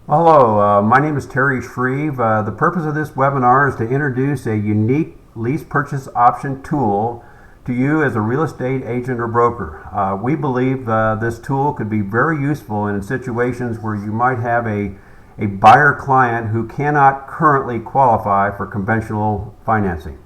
Hello, my name is Terry Shreve. The purpose of this webinar is to introduce a unique lease purchase option tool to you as a real estate agent or broker. We believe this tool could be very useful in situations where you might have a buyer client who cannot currently qualify for conventional financing.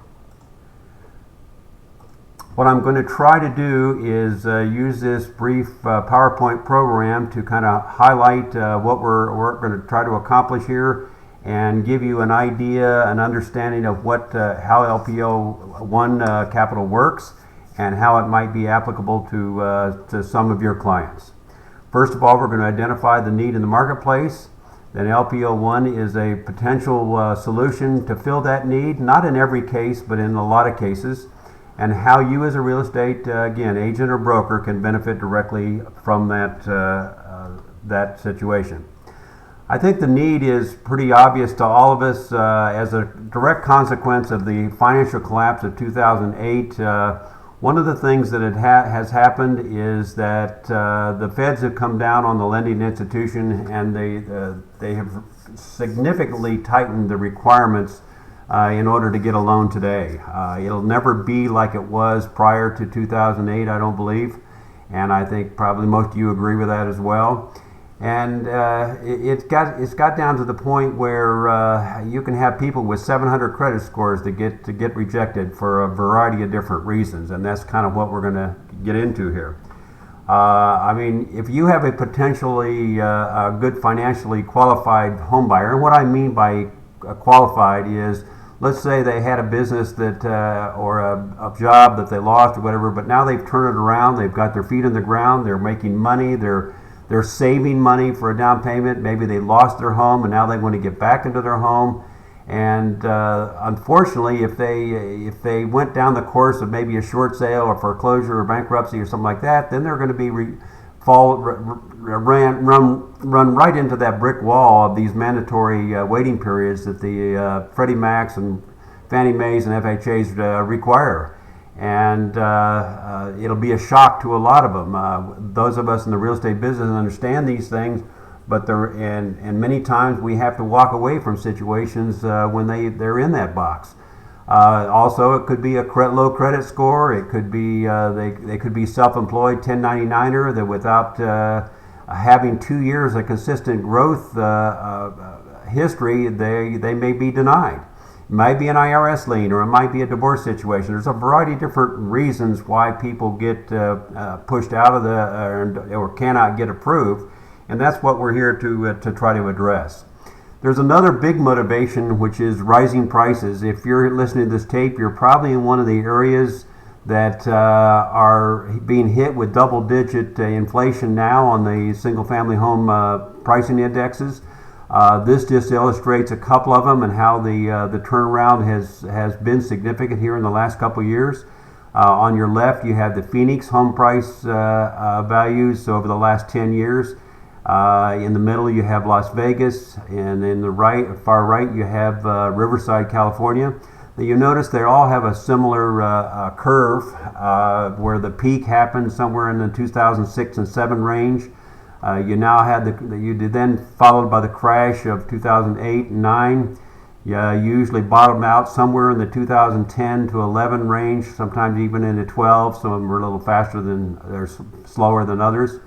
What I'm going to try to do is use this brief PowerPoint program to kind of highlight what we're going to try to accomplish here and give you an idea, an understanding of how LPO1 Capital works and how it might be applicable to some of your clients. First of all, we're going to identify the need in the marketplace. Then LPO1 is a potential solution to fill that need, not in every case, but in a lot of cases, and how you as a real estate, again, agent or broker can benefit directly from that situation. I think the need is pretty obvious to all of us as a direct consequence of the financial collapse of 2008. One of the things that has happened is that the feds have come down on the lending institution, and they have significantly tightened the requirements in order to get a loan today. It'll never be like it was prior to 2008, I don't believe, and I think probably most of you agree with that as well. And it's got down to the point where you can have people with 700 credit scores that get rejected for a variety of different reasons, and that's kind of what we're going to get into here. I mean, if you have a potentially good financially qualified home buyer, and what I mean by qualified is, let's say they had a business that or a job that they lost or whatever, but now they've turned it around. They've got their feet in the ground. They're making money. They're saving money for a down payment. Maybe they lost their home and now they want to get back into their home. And unfortunately, if they went down the course of maybe a short sale or foreclosure or bankruptcy or something like that, then they're going to be run right into that brick wall of these mandatory waiting periods that the Freddie Macs and Fannie Mae's and FHA's require. And it'll be a shock to a lot of them. Those of us in the real estate business understand these things, but and many times we have to walk away from situations when they're in that box. Also, it could be a low credit score. It could be they could be self-employed 1099er that without having 2 years of consistent growth history, they may be denied. It might be an IRS lien, or it might be a divorce situation. There's a variety of different reasons why people get pushed out of or cannot get approved, and that's what we're here to try to address. There's another big motivation, which is rising prices. If you're listening to this tape, you're probably in one of the areas that are being hit with double-digit inflation now on the single-family home pricing indexes. This just illustrates a couple of them and how the turnaround has been significant here in the last couple of years. On your left, you have the Phoenix home price values over the last 10 years. In the middle, you have Las Vegas, and in the far right, you have Riverside, California. Now, you notice they all have a similar curve where the peak happened somewhere in the 2006 and 7 range. You now had you then followed by the crash of 2008 and 9. You usually bottom out somewhere in the 2010 to 11 range, sometimes even into 12. Some of them are a little they're slower than others.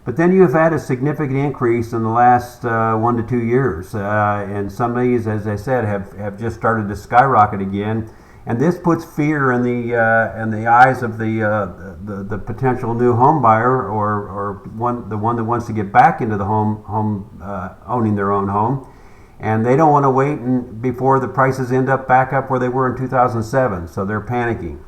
But then you've had a significant increase in the last 1 to 2 years, and some of these, as I said, have just started to skyrocket again. And this puts fear in the eyes of the potential new home buyer or the one that wants to get back into the owning their own home, and they don't want to wait before the prices end up back up where they were in 2007. So they're panicking.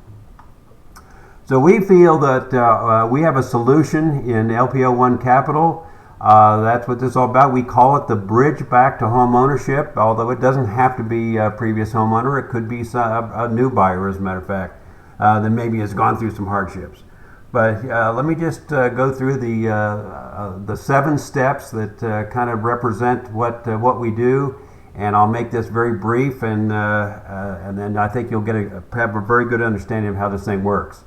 So we feel that we have a solution in LPO1 Capital. That's what this is all about. We call it the bridge back to home ownership, although it doesn't have to be a previous homeowner. It could be a new buyer, as a matter of fact, that maybe has gone through some hardships. But let me just go through the 7 steps that kind of represent what we do, and I'll make this very brief, and then I think you'll have a very good understanding of how this thing works.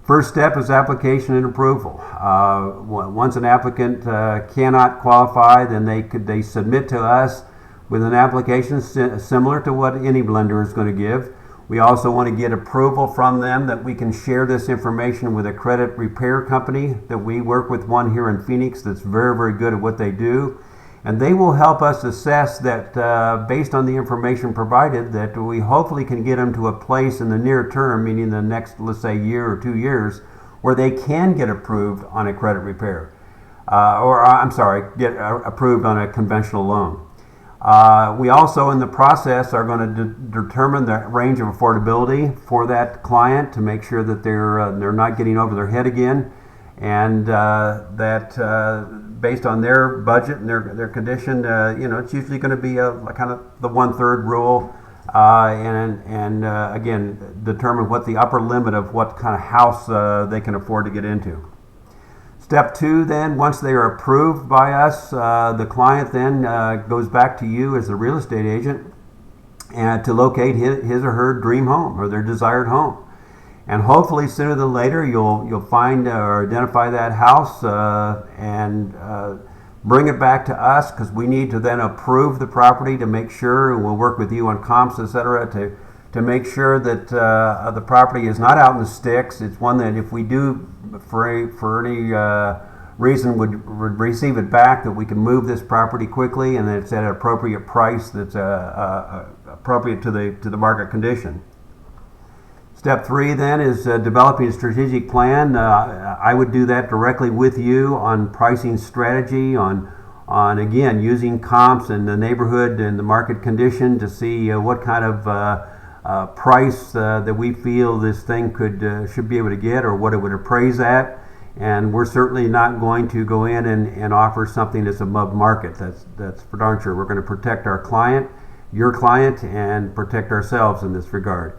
First step is application and approval. Once an applicant cannot qualify, then they submit to us with an application similar to what any lender is going to give. We also want to get approval from them that we can share this information with a credit repair company, that we work with one here in Phoenix that's very, very good at what they do. And they will help us assess that based on the information provided, that we hopefully can get them to a place in the near term, meaning the next, let's say, year or 2 years, where they can get approved on a credit repair. Get approved on a conventional loan. We also, in the process, are going to determine the range of affordability for that client to make sure that they're not getting over their head again, and based on their budget and their condition, it's usually going to be kind of the 1/3 rule, and again, determine what the upper limit of what kind of house they can afford to get into. Step 2, then, once they are approved by us, the client then goes back to you as the real estate agent and to locate his or her dream home or their desired home. And hopefully sooner than later you'll find or identify that house and bring it back to us, because we need to then approve the property to make sure, and we'll work with you on comps, etc., to make sure that the property is not out in the sticks. It's one that if we do for any reason would receive it back, that we can move this property quickly and that it's at an appropriate price that's appropriate to the market condition. Step 3 then is developing a strategic plan. I would do that directly with you on pricing strategy, on again using comps in the neighborhood and the market condition to see what kind of price that we feel this thing should be able to get, or what it would appraise at. And we're certainly not going to go in and offer something that's above market. That's for darn sure. We're going to protect our client, your client, and protect ourselves in this regard.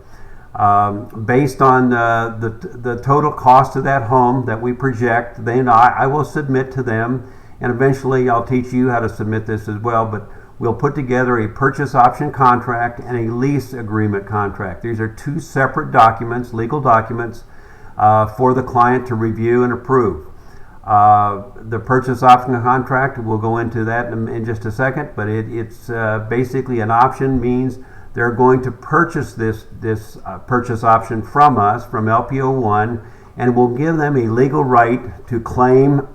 Based on the total cost of that home that we project, then I will submit to them, and eventually I'll teach you how to submit this as well, but we'll put together a purchase option contract and a lease agreement contract. These are 2 separate documents, legal documents, for the client to review and approve. The purchase option contract, we'll go into that in just a second, but it's basically an option, means they're going to purchase this purchase option from us, from LPO1, and we'll give them a legal right to claim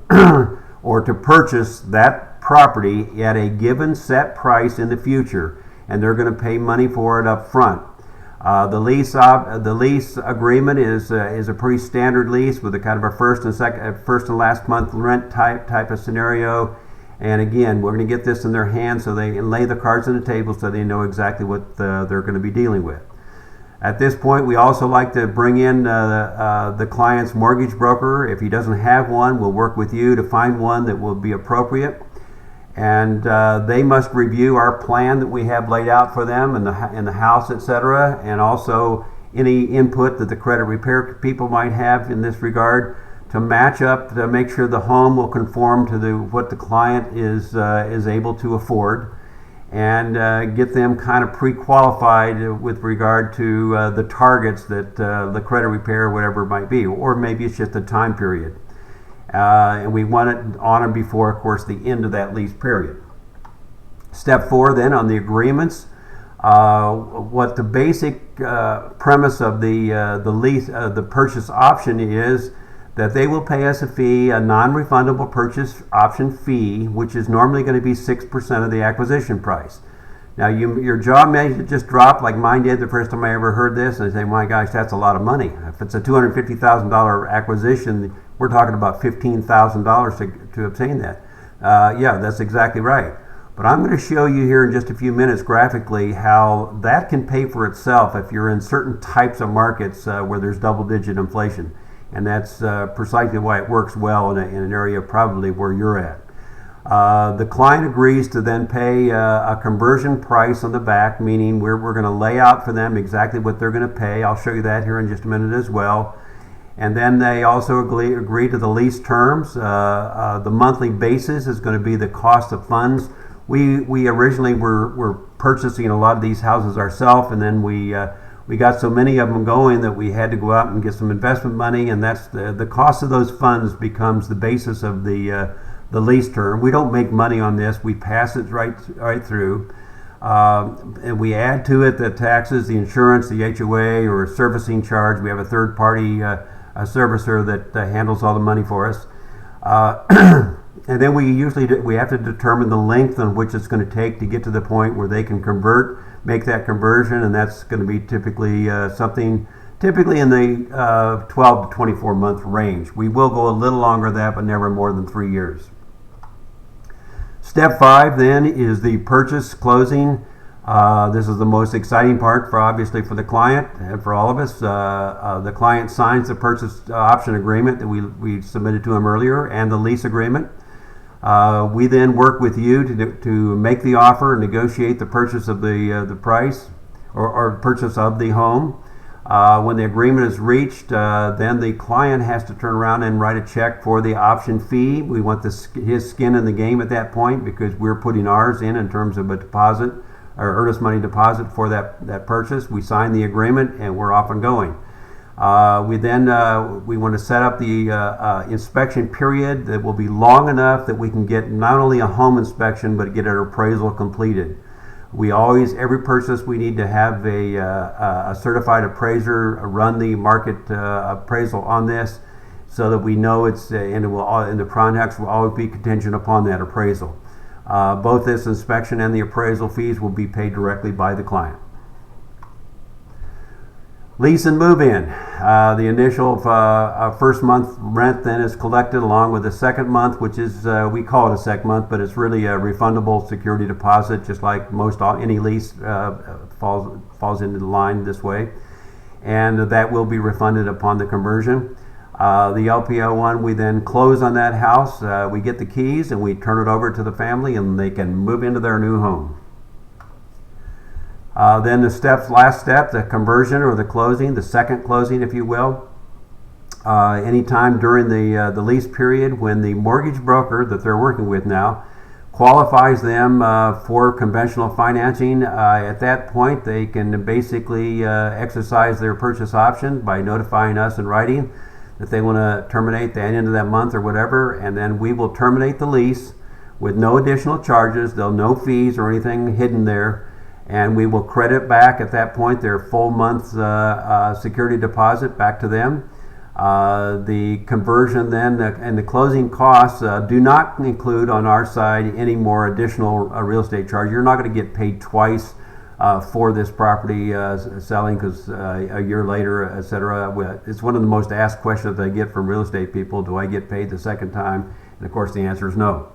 or to purchase that property at a given set price in the future, and they're going to pay money for it up front. The lease agreement is a pretty standard lease with a kind of a first and last month rent type of scenario. And again, we're going to get this in their hands so they can lay the cards on the table so they know exactly what they're going to be dealing with. At this point, we also like to bring in the client's mortgage broker. If he doesn't have one, we'll work with you to find one that will be appropriate. And they must review our plan that we have laid out for them in the house, etc., and also any input that the credit repair people might have in this regard, to match up, to make sure the home will conform to what the client is able to afford, and get them kind of pre-qualified with regard to the targets that the credit repair, whatever it might be, or maybe it's just a time period. And we want it on or before, of course, the end of that lease period. Step 4 then on the agreements. What the basic premise of the lease, the purchase option is that they will pay us a fee, a non-refundable purchase option fee, which is normally going to be 6% of the acquisition price. Now, your jaw may just drop like mine did the first time I ever heard this, and I say, my gosh, that's a lot of money. If it's a $250,000 acquisition, we're talking about $15,000 to obtain that. Yeah, that's exactly right. But I'm going to show you here in just a few minutes graphically how that can pay for itself if you're in certain types of markets where there's double-digit inflation. And that's precisely why it works well in an area probably where you're at. The client agrees to then pay a conversion price on the back, meaning we're going to lay out for them exactly what they're going to pay. I'll show you that here in just a minute as well. And then they also agree to the lease terms. The monthly basis is going to be the cost of funds. We originally were purchasing a lot of these houses ourselves, and then we we got so many of them going that we had to go out and get some investment money, and that's the cost of those funds becomes the basis of the lease term. We don't make money on this. We pass it right through. And we add to it the taxes, the insurance, the HOA, or servicing charge. We have a third party a servicer that handles all the money for us. And then we have to determine the length on which it's going to take to get to the point where they can make that conversion, and that's going to be typically typically in the 12 to 24 month range. We will go a little longer than that, but never more than 3 years. Step 5 then is the purchase closing. This is the most exciting part obviously for the client and for all of us. The client signs the purchase option agreement that we submitted to him earlier and the lease agreement. We then work with you to make the offer and negotiate the purchase of the price or purchase of the home. When the agreement is reached, then the client has to turn around and write a check for the option fee. We want his skin in the game at that point because we're putting ours in terms of a deposit or earnest money deposit for that purchase. We sign the agreement and we're off and going. We want to set up the inspection period that will be long enough that we can get not only a home inspection but get an appraisal completed. Every purchase we need to have a certified appraiser run the market appraisal on this, so that we know and the contracts will always be contingent upon that appraisal. Both this inspection and the appraisal fees will be paid directly by the client. Lease and move-in. The initial first month rent then is collected along with the second month, which is, we call it a second month, but it's really a refundable security deposit, just like any lease falls into the line this way. And that will be refunded upon the conversion. The LPO one, we then close on that house. We get the keys and we turn it over to the family and they can move into their new home. Then last step, the conversion or the closing, the second closing, if you will. Anytime during the lease period when the mortgage broker that they're working with now qualifies them for conventional financing, at that point they can basically exercise their purchase option by notifying us in writing that they want to terminate the end of that month or whatever, and then we will terminate the lease with no additional charges. There'll no fees or anything hidden there. And we will credit back at that point their full month's security deposit back to them. The conversion then and the closing costs do not include on our side any more additional real estate charge. You're not going to get paid twice for this property selling because a year later, etc. It's one of the most asked questions I get from real estate people. Do I get paid the second time? And of course the answer is no.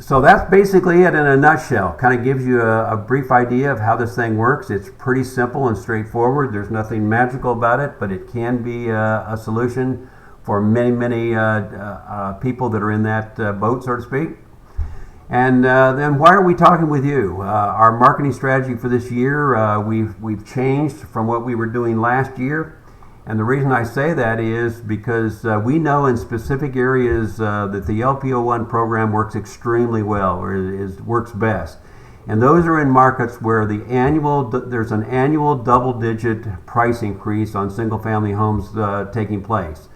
So that's basically it in a nutshell. Kind of gives you a brief idea of how this thing works. It's pretty simple and straightforward. There's nothing magical about it, but it can be a solution for many people that are in that boat, so to speak. And then why are we talking with you? Our marketing strategy for this year, we've changed from what we were doing last year. And the reason I say that is because we know in specific areas that the LPO1 program works extremely well, or works best. And those are in markets where there's an annual double-digit price increase on single-family homes taking place.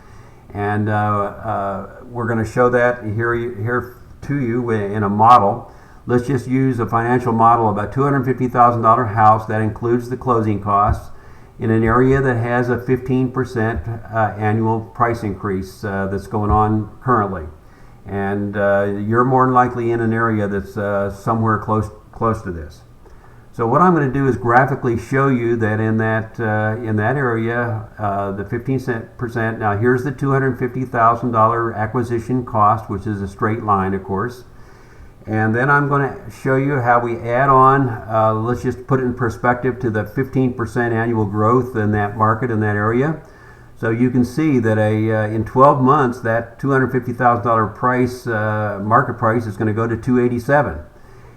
And we're going to show that here to you in a model. Let's just use a financial model of a $250,000 house that includes the closing costs, in an area that has a 15% annual price increase that's going on currently. And you're more than likely in an area that's somewhere close to this. So what I'm going to do is graphically show you that in that area, the 15%, now here's the $250,000 acquisition cost, which is a straight line, of course. And then I'm going to show you how we add on, let's just put it in perspective to the 15% annual growth in that market, in that area. So you can see that in 12 months, that $250,000 price, market price is going to go to $287,000.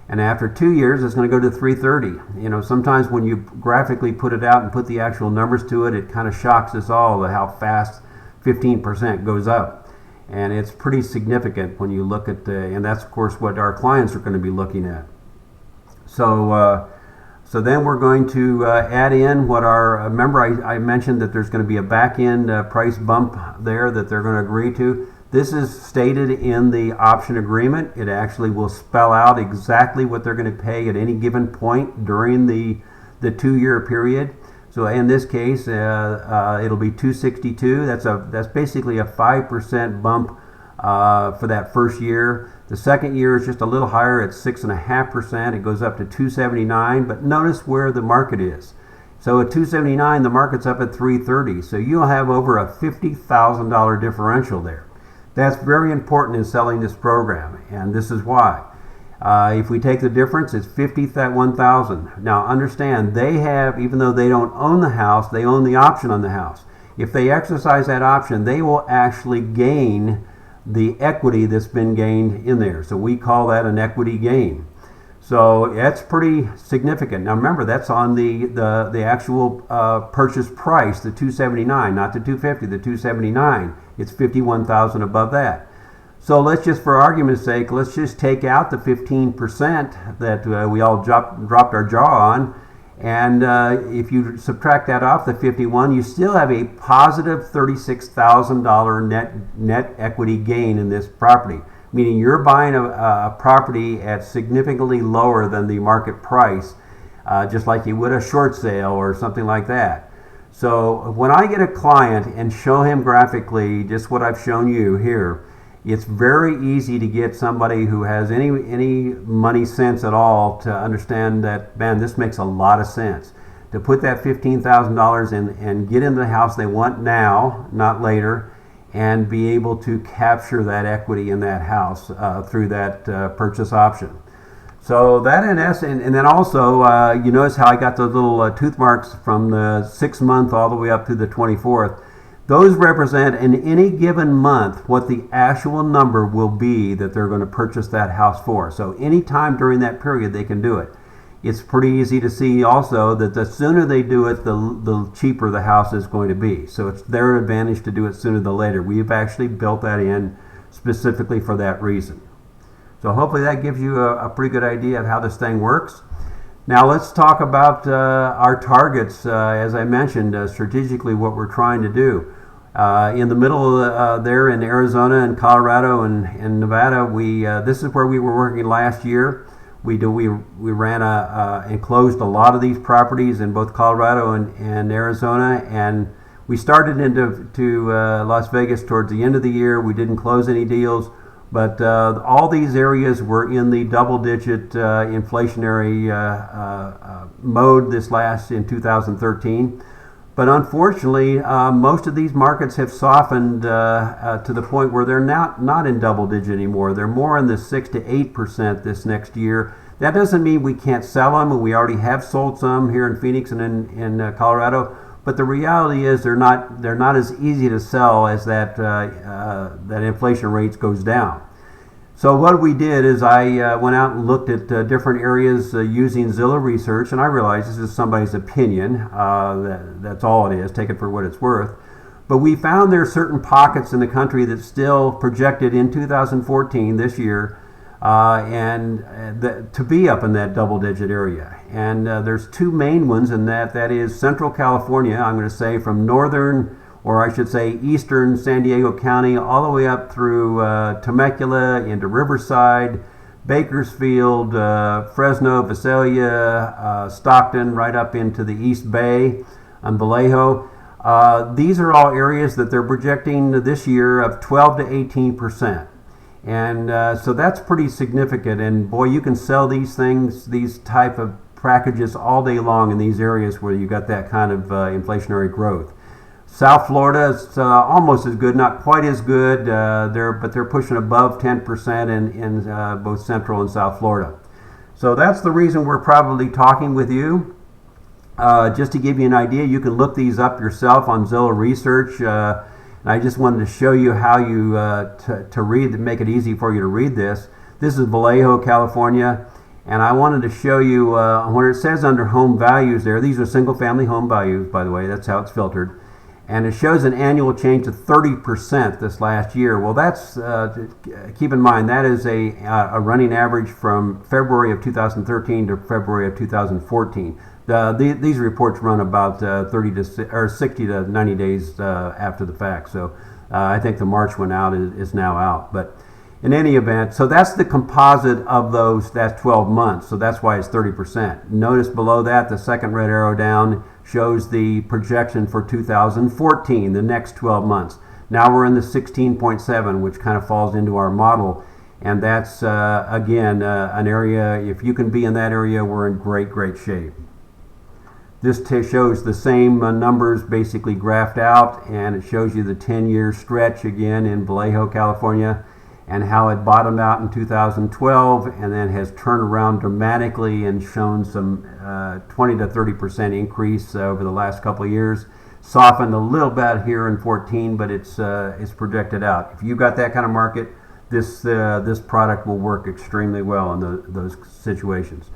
And after 2 years, it's going to go to $330,000. You know, sometimes when you graphically put it out and put the actual numbers to it, it kind of shocks us all at how fast 15% goes up. And it's pretty significant when you look at and that's of course what our clients are going to be looking at. So So then we're going to add in what remember I mentioned that there's going to be a back end price bump there that they're going to agree to. This is stated in the option agreement. It actually will spell out exactly what they're going to pay at any given point during the 2-year period. So in this case, it'll be $262. That's basically a 5% bump for that first year. The second year is just a little higher at 6.5%. It goes up to $279. But notice where the market is. So at $279, the market's up at $330. So you'll have over a $50,000 differential there. That's very important in selling this program, and this is why. If we take the difference, it's $51,000. Now understand, they have, even though they don't own the house, they own the option on the house. If they exercise that option, they will actually gain the equity that's been gained in there. So we call that an equity gain. So that's pretty significant. Now remember, that's on the actual purchase price, the $279, not the $250, the $279. It's $51,000 above that. So let's just, for argument's sake, let's just take out the 15% that we all dropped our jaw on. And if you subtract that off the 51, you still have a positive $36,000 net equity gain in this property. Meaning you're buying a property at significantly lower than the market price, just like you would a short sale or something like that. So when I get a client and show him graphically just what I've shown you here, it's very easy to get somebody who has any money sense at all to understand that, man, this makes a lot of sense. To put that $15,000 in and get into the house they want now, not later, and be able to capture that equity in that house through that purchase option. So that in essence, and then also you notice how I got those little tooth marks from the 6th month all the way up to the 24th. Those represent in any given month what the actual number will be that they're going to purchase that house for. So anytime during that period they can do it. It's pretty easy to see also that the sooner they do it, the cheaper the house is going to be. So it's their advantage to do it sooner than later. We've actually built that in specifically for that reason. So hopefully that gives you a pretty good idea of how this thing works. Now let's talk about our targets. As I mentioned, strategically what we're trying to do. In the middle there in Arizona and Colorado and Nevada, this is where we were working last year. We ran and closed a lot of these properties in both Colorado and Arizona, and we started into Las Vegas towards the end of the year. We didn't close any deals, but all these areas were in the double-digit inflationary mode in 2013. But unfortunately, most of these markets have softened to the point where they're not in double digit anymore. They're more in the 6 to 8% this next year. That doesn't mean we can't sell them, and we already have sold some here in Phoenix and in Colorado. But the reality is they're not as easy to sell as that inflation rate goes down. So what we did is I went out and looked at different areas using Zillow research, and I realized this is somebody's opinion. That's all it is. Take it for what it's worth. But we found there are certain pockets in the country that still projected in 2014, this year, to be up in that double-digit area. And there's two main ones, and that is Central California. I'm going to say from northern, or I should say eastern San Diego County, all the way up through Temecula into Riverside, Bakersfield, Fresno, Visalia, Stockton, right up into the East Bay and Vallejo. These are all areas that they're projecting this year of 12 to 18%. And so that's pretty significant. And boy, you can sell these things, these type of packages all day long in these areas where you got that kind of inflationary growth. South Florida is almost as good, not quite as good, but they're pushing above 10% in both Central and South Florida. So that's the reason we're probably talking with you. Just to give you an idea, you can look these up yourself on Zillow Research. And I just wanted to show you how you to read, to make it easy for you to read this. This is Vallejo, California. And I wanted to show you where it says under home values there, these are single family home values, by the way, that's how it's filtered. and it shows an annual change of 30% this last year. Well, that's keep in mind that is a running average from February of 2013 to February of 2014. These reports run about 60 to 90 days after the fact. So I think the March one out is now out. But in any event, so that's the composite of those. That's 12 months. So that's why it's 30%. Notice below that the second red arrow down shows the projection for 2014, the next 12 months. Now we're in the 16.7, which kind of falls into our model. And that's, again, an area, if you can be in that area, we're in great shape. This shows the same numbers basically graphed out, and it shows you the 10-year stretch again in Vallejo, California, and how it bottomed out in 2012 and then has turned around dramatically and shown some 20 to 30% increase over the last couple of years. Softened a little bit here in 14, but it's projected out. If you've got that kind of market, this product will work extremely well in those situations.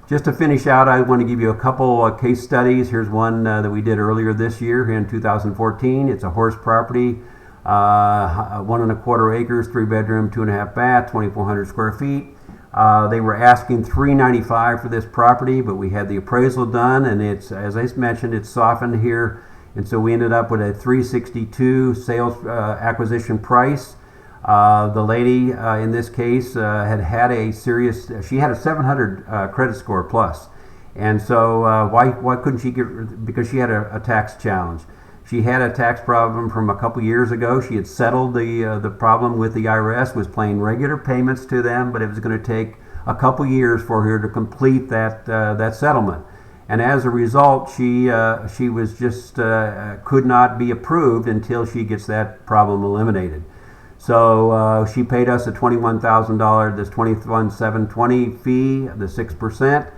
Just to finish out, I want to give you a couple case studies. Here's one that we did earlier this year here in 2014. It's a horse property, 1.25 acres, 3-bedroom, 2.5 bath, 2,400 square feet. They were asking $395 for this property, but we had the appraisal done, and it's, as I mentioned, it's softened here, and so we ended up with a $362 sales acquisition price. The lady in this case had a serious, she had a 700 credit score plus, and so why couldn't she get, because she had a tax challenge. She had a tax problem from a couple years ago. She had settled the problem with the IRS, was paying regular payments to them, but it was going to take a couple years for her to complete that settlement. And as a result, she was just could not be approved until she gets that problem eliminated. So she paid us a $21,000, this $21,720 fee, the 6%.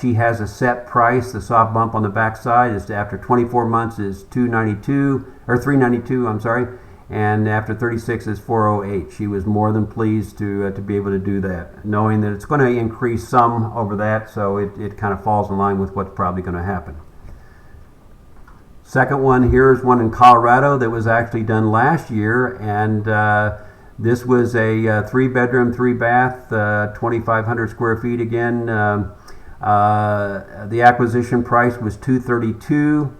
She has a set price. The soft bump on the back side is after 24 months is $392. I'm sorry, and after 36 is $408. She was more than pleased to be able to do that, knowing that it's going to increase some over that. So it kind of falls in line with what's probably going to happen. Second one here is one in Colorado that was actually done last year, and this was a 3-bedroom, 3-bath, 2,500 square feet again. The acquisition price was $232.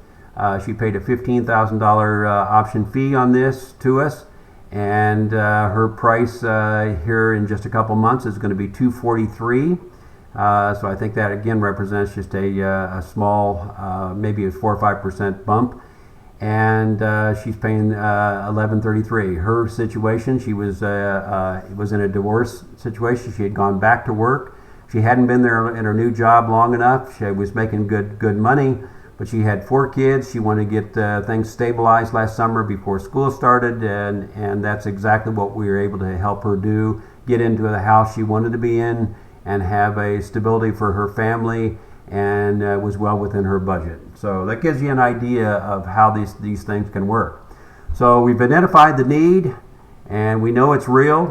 She paid a $15,000 option fee on this to us, and her price here in just a couple months is going to be $243. So I think that again represents just a small, maybe a 4 or 5% bump, and she's paying $1,133. Her situation, she was in a divorce situation. She had gone back to work. She hadn't been there in her new job long enough. She was making good money, but she had 4 kids. She wanted to get things stabilized last summer before school started, and that's exactly what we were able to help her do: get into the house she wanted to be in and have a stability for her family, and was well within her budget. So that gives you an idea of how these things can work. So we've identified the need, and we know it's real.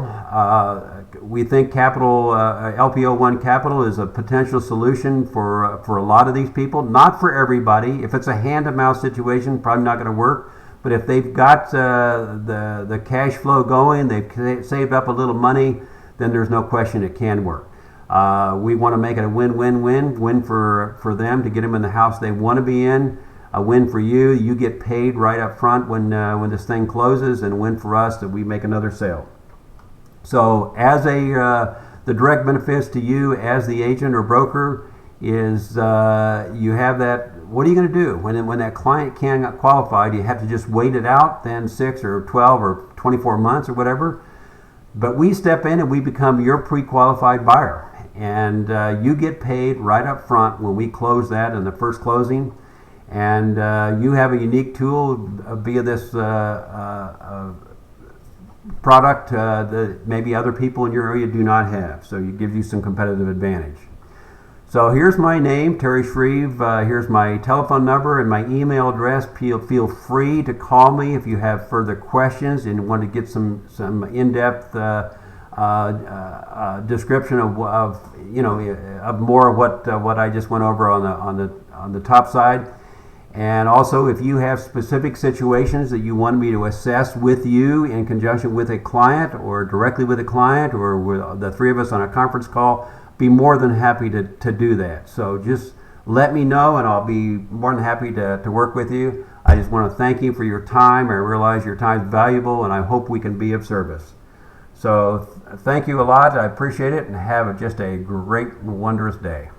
We think LPO1 Capital is a potential solution for a lot of these people. Not for everybody. If it's a hand-to-mouth situation, probably not going to work. But if they've got the cash flow going, they've saved up a little money, then there's no question it can work. We want to make it a win for them to get them in the house they want to be in, a win for you. You get paid right up front when this thing closes, and a win for us that we make another sale. So as the direct benefits to you as the agent or broker is you have that. What are you going to do when that client can't get qualified? You have to just wait it out, then 6 or 12 or 24 months or whatever. But we step in and we become your pre-qualified buyer. And you get paid right up front when we close that in the first closing. And you have a unique tool via this product that maybe other people in your area do not have. So it gives you some competitive advantage. So here's my name, Terry Shreve. Here's my telephone number and my email address. Feel free to call me if you have further questions and want to get some in-depth description of more of what I just went over on the top side. And also, if you have specific situations that you want me to assess with you in conjunction with a client or directly with a client or with the three of us on a conference call, be more than happy to do that. So just let me know and I'll be more than happy to work with you. I just want to thank you for your time. I realize your time is valuable and I hope we can be of service. So thank you a lot. I appreciate it and have just a great, wondrous day.